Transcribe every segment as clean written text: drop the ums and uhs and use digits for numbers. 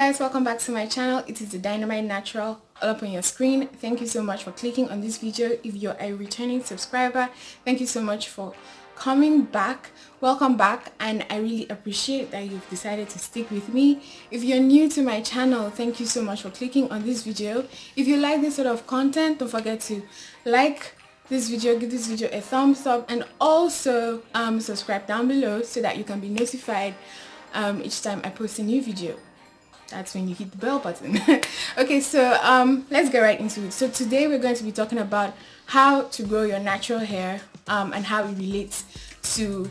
Guys, welcome back to my channel. It is the Dynamite Natural all up on your screen. Thank you so much for clicking on this video. If you're a returning subscriber, thank you so much for coming back. Welcome back, and I really appreciate that you've decided to stick with me. If you're new to my channel, thank you so much for clicking on this video. If you like this sort of content, don't forget to like this video, give this video a thumbs up, and also subscribe down below so that you can be notified each time I post a new video. That's when you hit the bell button. Okay, so let's get right into it. So today we're going to be talking about how to grow your natural hair and how it relates to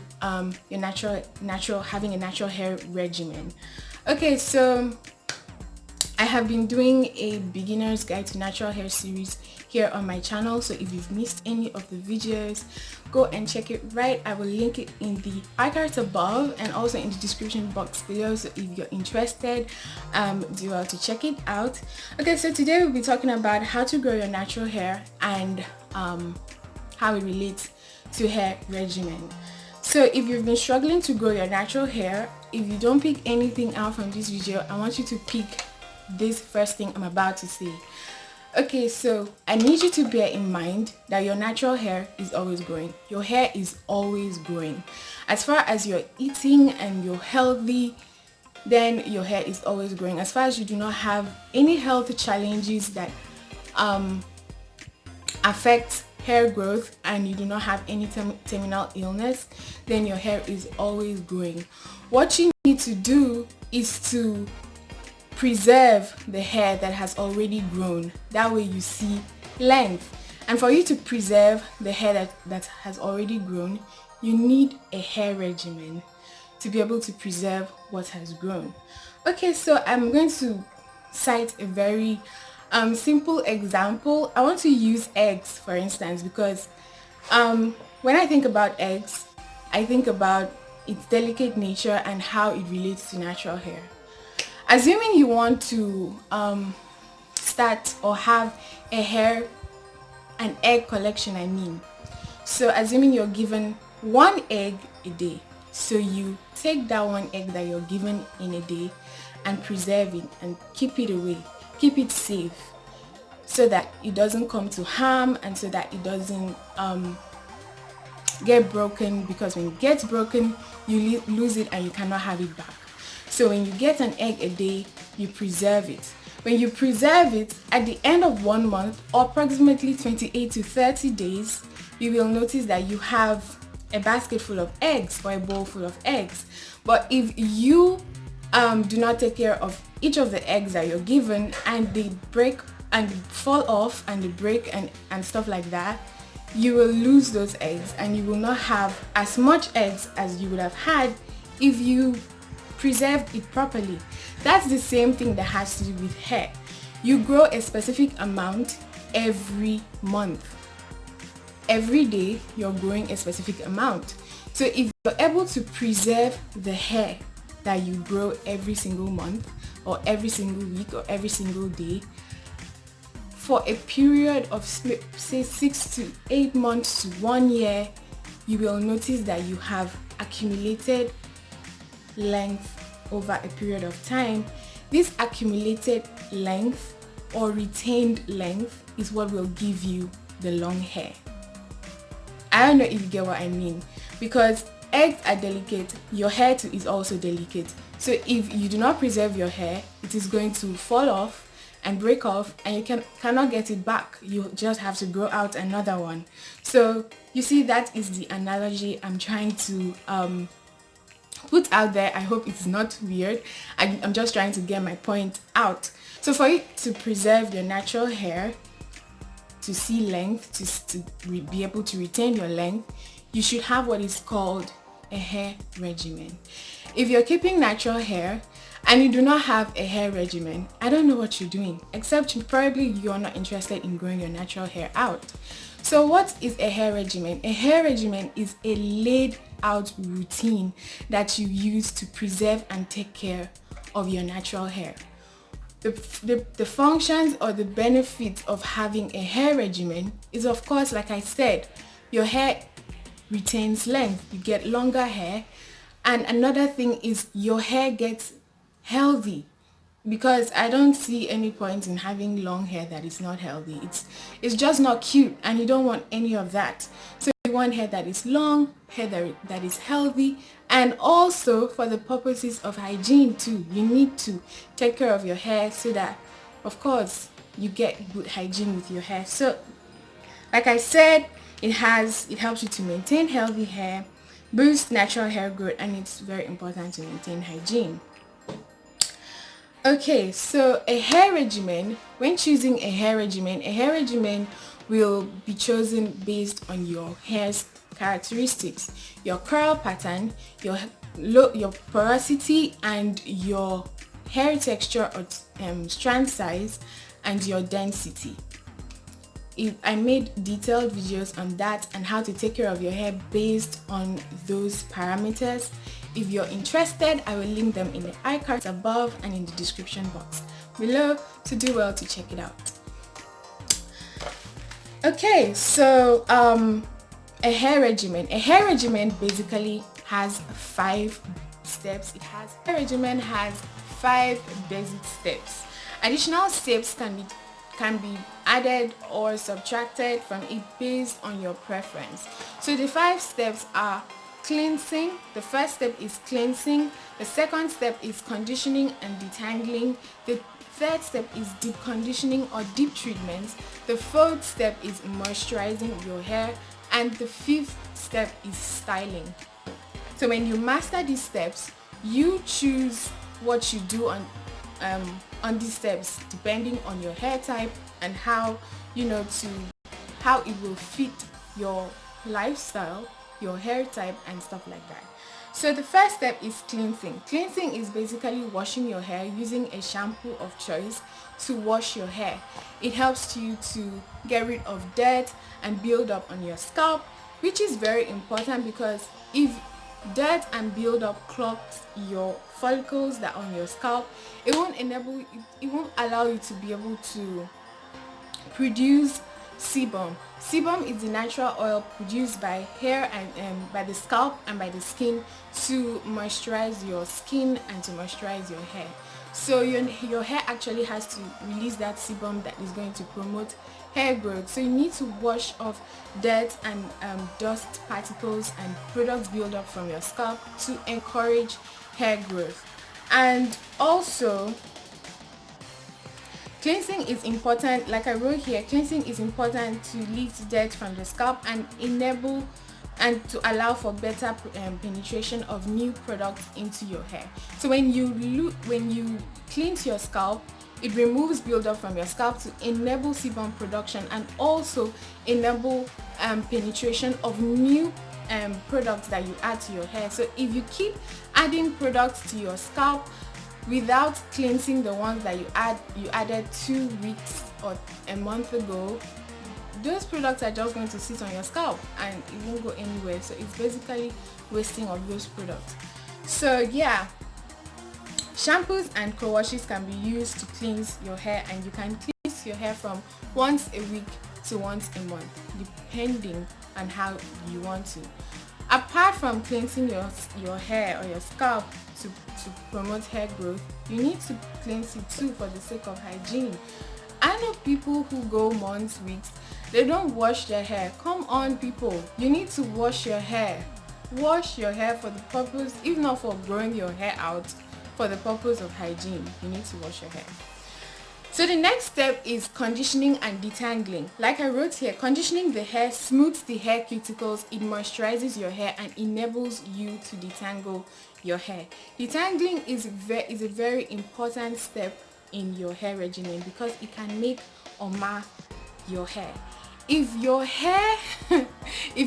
your having a natural hair regimen. Okay, so I have been doing a beginner's guide to natural hair series here on my channel, so if you've missed any of the videos, go and check it right. I will link it in the eye cards above and also in the description box below, so if you're interested, do well to check it out. Okay, so today we'll be talking about how to grow your natural hair and how it relates to hair regimen. So if you've been struggling to grow your natural hair, if you don't pick anything out from this video, I want you to pick this first thing I'm about to say. Okay, so I need you to bear in mind that your natural hair is always growing. Your hair is always growing. As far as you're eating and you're healthy, then your hair is always growing. As far as you do not have any health challenges that affect hair growth and you do not have any terminal illness, then your hair is always growing. What you need to do is to preserve the hair that has already grown. That way you see length. And for you to preserve the hair that has already grown, you need a hair regimen to be able to preserve what has grown. Okay, so I'm going to cite a very simple example. I want to use eggs, for instance, because when I think about eggs, I think about its delicate nature and how it relates to natural hair. Assuming you want to start or have an egg collection, I mean. So assuming you're given one egg a day, so you take that one egg that you're given in a day and preserve it and keep it away, keep it safe, so that it doesn't come to harm and so that it doesn't get broken, because when it gets broken, you lose it and you cannot have it back. So when you get an egg a day, you preserve it. When you preserve it, at the end of 1 month or approximately 28 to 30 days, you will notice that you have a basket full of eggs or a bowl full of eggs. But if you do not take care of each of the eggs that you're given and they break and fall off and they break and stuff like that, you will lose those eggs and you will not have as much eggs as you would have had if you preserved it properly. That's the same thing that has to do with hair. You grow a specific amount every month. Every day you're growing a specific amount. So if you're able to preserve the hair that you grow every single month or every single week or every single day for a period of say 6 to 8 months to 1 year, you will notice that you have accumulated length over a period of time. This accumulated length or retained length is what will give you the long hair. I don't know if you get what I mean, because eggs are delicate, your hair too is also delicate. So if you do not preserve your hair, it is going to fall off and break off and you cannot get it back. You just have to grow out another one. So you see, that is the analogy I'm trying to put out there. I hope it's not weird. I'm just trying to get my point out. So for you to preserve your natural hair, to see length, to be able to retain your length, you should have what is called a hair regimen. If you're keeping natural hair and you do not have a hair regimen, I don't know what you're doing, except probably you're not interested in growing your natural hair out. So what is a hair regimen? A hair regimen is a laid out routine that you use to preserve and take care of your natural hair. The functions or the benefits of having a hair regimen is, of course, like I said, your hair retains length, you get longer hair, and another thing is your hair gets healthy. because I don't see any point in having long hair that is not healthy. It's just not cute, and you don't want any of that. So you want hair that is long, hair that is healthy, and also for the purposes of hygiene too. You need to take care of your hair so that, of course, you get good hygiene with your hair. So like I said, it helps you to maintain healthy hair, boost natural hair growth, and it's very important to maintain hygiene. Okay, so a hair regimen, when choosing a hair regimen will be chosen based on your hair's characteristics, your curl pattern, your porosity, and your hair texture or strand size, and your density. I made detailed videos on that and how to take care of your hair based on those parameters. If you're interested, I will link them in the iCards above and in the description box below, so do well to check it out. Okay, so a hair regimen basically has 5 steps. Hair regimen has 5 basic steps. Additional steps can be added or subtracted from it based on your preference. So the 5 steps are cleansing. The first step is cleansing. The second step is conditioning and detangling. The third step is deep conditioning or deep treatments. The fourth step is moisturizing your hair, and the 5th step is styling. So when you master these steps, you choose what you do on these steps depending on your hair type and how it will fit your lifestyle, your hair type, and stuff like that. So the first step is cleansing. Cleansing is basically washing your hair using a shampoo of choice to wash your hair. It helps you to get rid of dirt and build up on your scalp, which is very important because if dirt and build up clogs your follicles that are on your scalp, it won't allow you to be able to produce sebum. Sebum is the natural oil produced by hair and by the scalp and by the skin to moisturize your skin and to moisturize your hair. So your hair actually has to release that sebum that is going to promote hair growth. So you need to wash off dirt and dust particles and products build up from your scalp to encourage hair growth. And also, cleansing is important. Like I wrote here, cleansing is important to lift dirt from the scalp and enable and to allow for better penetration of new products into your hair. So when you cleanse your scalp, it removes buildup from your scalp to enable sebum production and also enable penetration of new products that you add to your hair. So if you keep adding products to your scalp without cleansing the ones that you added 2 weeks or a month ago, those products are just going to sit on your scalp and it won't go anywhere. So it's basically wasting of those products. So yeah, shampoos and co-washes can be used to cleanse your hair, and you can cleanse your hair from once a week to once a month depending on how you want to. Apart from cleansing your hair or your scalp to promote hair growth, you need to cleanse it too for the sake of hygiene. I know people who go months, weeks, they don't wash their hair. Come on people, you need to wash your hair. Wash your hair for the purpose, if not for growing your hair out, for the purpose of hygiene, you need to wash your hair. So the next step is conditioning and detangling. Like I wrote here, conditioning the hair smooths the hair cuticles, it moisturizes your hair and enables you to detangle your hair. Detangling is a very important step in your hair regimen because it can make or mar your hair. If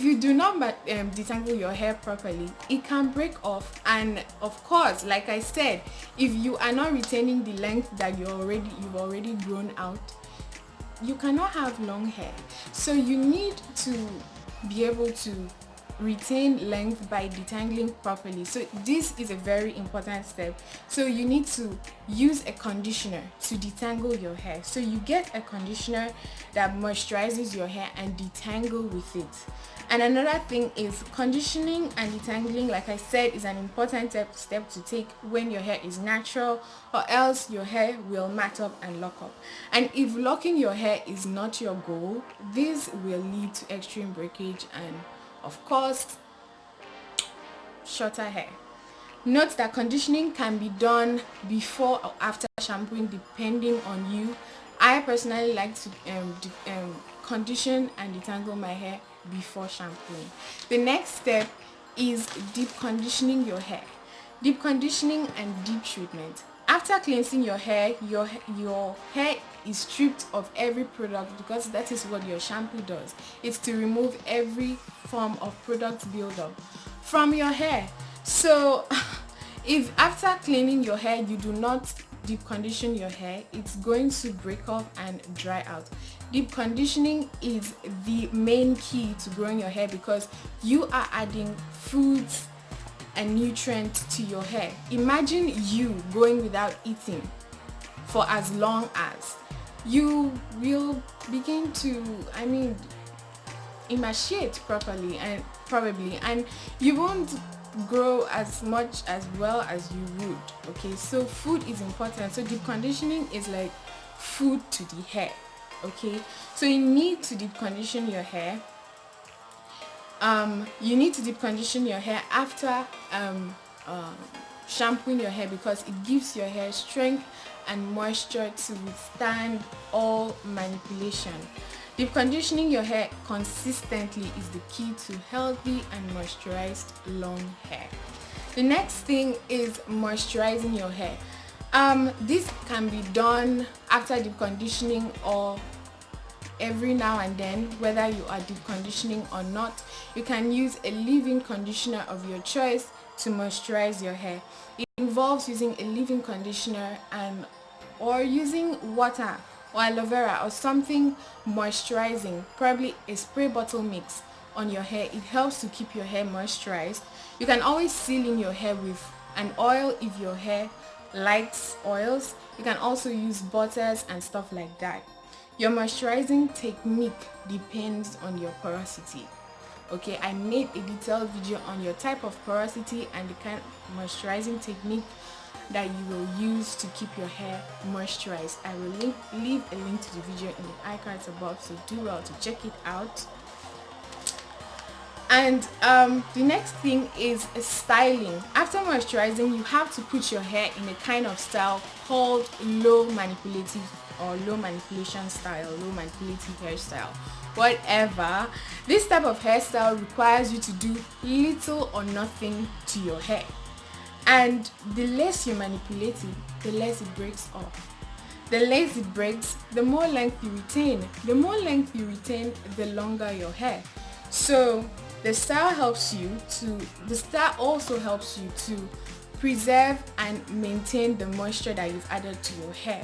you do not detangle your hair properly, it can break off, and of course, like I said, if you are not retaining the length that you've already grown out, you cannot have long hair. So you need to be able to retain length by detangling properly. So this is a very important step. So you need to use a conditioner to detangle your hair. So you get a conditioner that moisturizes your hair and detangle with it. And another thing is conditioning and detangling, like I said, is an important step to take when your hair is natural, or else your hair will mat up and lock up. And if locking your hair is not your goal, this will lead to extreme breakage and, of course, shorter hair. Note that conditioning can be done before or after shampooing depending on you. I personally like to condition and detangle my hair before shampooing. The next step is deep conditioning your hair. Deep conditioning and deep treatment. After cleansing your hair is stripped of every product, because that is what your shampoo does. It's to remove every form of product buildup from your hair. So if after cleaning your hair you do not deep condition your hair, it's going to break off and dry out. Deep conditioning is the main key to growing your hair, because you are adding foods and nutrients to your hair. Imagine you going without eating for as long as you will begin to emaciate properly and you won't grow as much as well as you would. Okay, so food is important. So deep conditioning is like food to the hair. Okay, so you need to deep condition your hair. You need to deep condition your hair after shampooing your hair, because it gives your hair strength and moisture to withstand all manipulation. Deep conditioning your hair consistently is the key to healthy and moisturized long hair. The next thing is moisturizing your hair. This can be done after deep conditioning or every now and then, whether you are deep conditioning or not. You can use a leave-in conditioner of your choice to moisturize your hair. It involves using a leave-in conditioner or using water or aloe vera or something moisturizing, probably a spray bottle mix on your hair. It helps to keep your hair moisturized. You can always seal in your hair with an oil if your hair likes oils. You can also use butters and stuff like that. Your moisturizing technique depends on your porosity. Okay, I made a detailed video on your type of porosity and the kind of moisturizing technique that you will use to keep your hair moisturized. I will leave a link to the video in the iCards above, so do well to check it out. And the next thing is styling. After moisturizing, you have to put your hair in a kind of style called low manipulative or low manipulation style, low manipulative hairstyle, whatever. This type of hairstyle requires you to do little or nothing to your hair, and the less you manipulate it, the less it breaks off. The less it breaks, the more length you retain. The more length you retain, the longer your hair. So the style also helps you to preserve and maintain the moisture that you've added to your hair.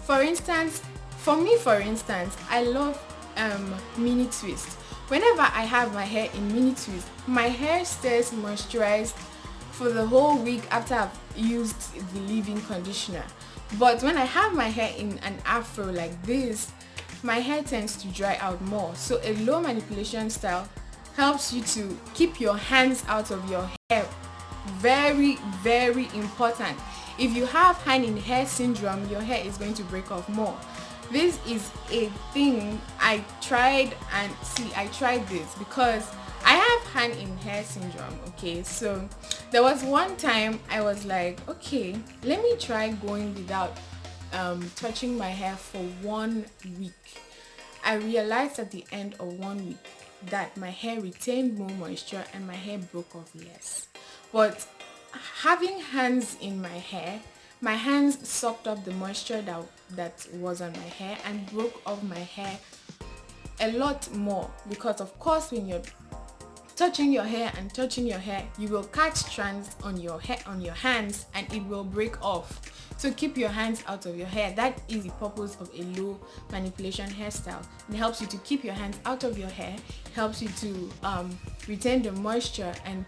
For instance, I love mini twist. Whenever I have my hair in mini twist, my hair stays moisturized for the whole week after I've used the leave-in conditioner. But when I have my hair in an afro like this, my hair tends to dry out more. So a low manipulation style helps you to keep your hands out of your hair. Very, very important. If you have hand in hair syndrome, your hair is going to break off more. This is a thing I tried this because I have hand in hair syndrome. Okay, so there was one time I was like, okay, let me try going without touching my hair for 1 week. I realized at the end of 1 week that my hair retained more moisture and my hair broke off less. But having hands in my hands sucked up the moisture that was on my hair and broke off my hair a lot more, because of course when you're touching your hair and touching your hair, you will catch strands on your hair, on your hands, and it will break off. So keep your hands out of your hair. That is the purpose of a low manipulation hairstyle. It helps you to keep your hands out of your hair, helps you to retain the moisture, and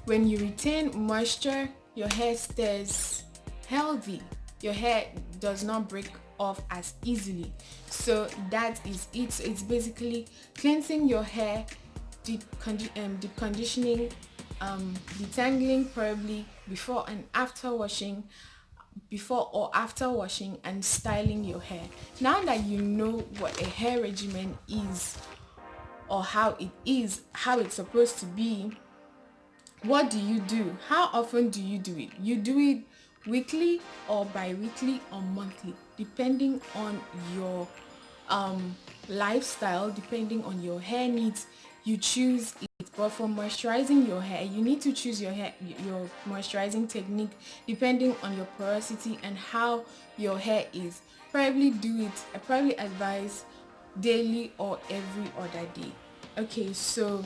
when you retain moisture, your hair stays healthy. Your hair does not break off as easily. So that is it. So it's basically cleansing your hair, deep conditioning, detangling probably before and after washing, before or after washing, and styling your hair. Now that you know what a hair regimen is, or how it is, how it's supposed to be, what do you do? How often do you do it? You do it weekly or bi-weekly or monthly, depending on your lifestyle, depending on your hair needs, you choose it. But for moisturizing your hair, you need to choose your moisturizing technique depending on your porosity and how your hair is. Probably do it, I probably advise daily or every other day. Okay, so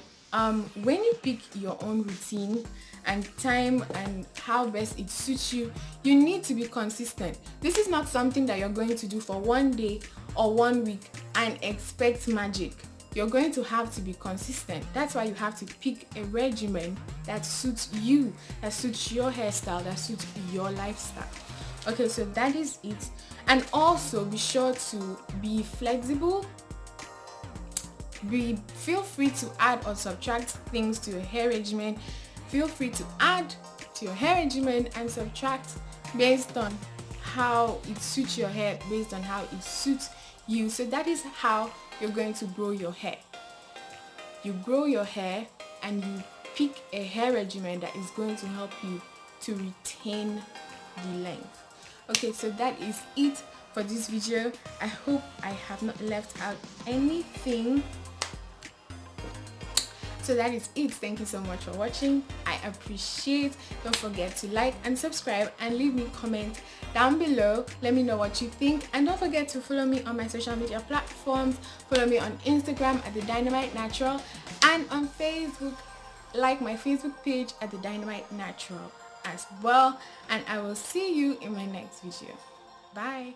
when you pick your own routine and time and how best it suits you, you need to be consistent. This is not something that you're going to do for one day or 1 week and expect magic. You're going to have to be consistent. That's why you have to pick a regimen that suits you, that suits your hairstyle, that suits your lifestyle. Okay, so that is it. And also be sure to be flexible. Feel free to add or subtract things to your hair regimen. Feel free to add to your hair regimen and subtract based on how it suits your hair, based on how it suits you. So that is how you're going to grow your hair. You grow your hair and you pick a hair regimen that is going to help you to retain the length. Okay, so that is it for this video. I hope I have not left out anything. So that is it. Thank you so much for watching. I appreciate. Don't forget to like and subscribe and leave me a comment down below. Let me know what you think, and don't forget to follow me on my social media platforms. Follow me on Instagram at the Dynamite Natural, and on Facebook, like my Facebook page at the Dynamite Natural as well. And I will see you in my next video. Bye.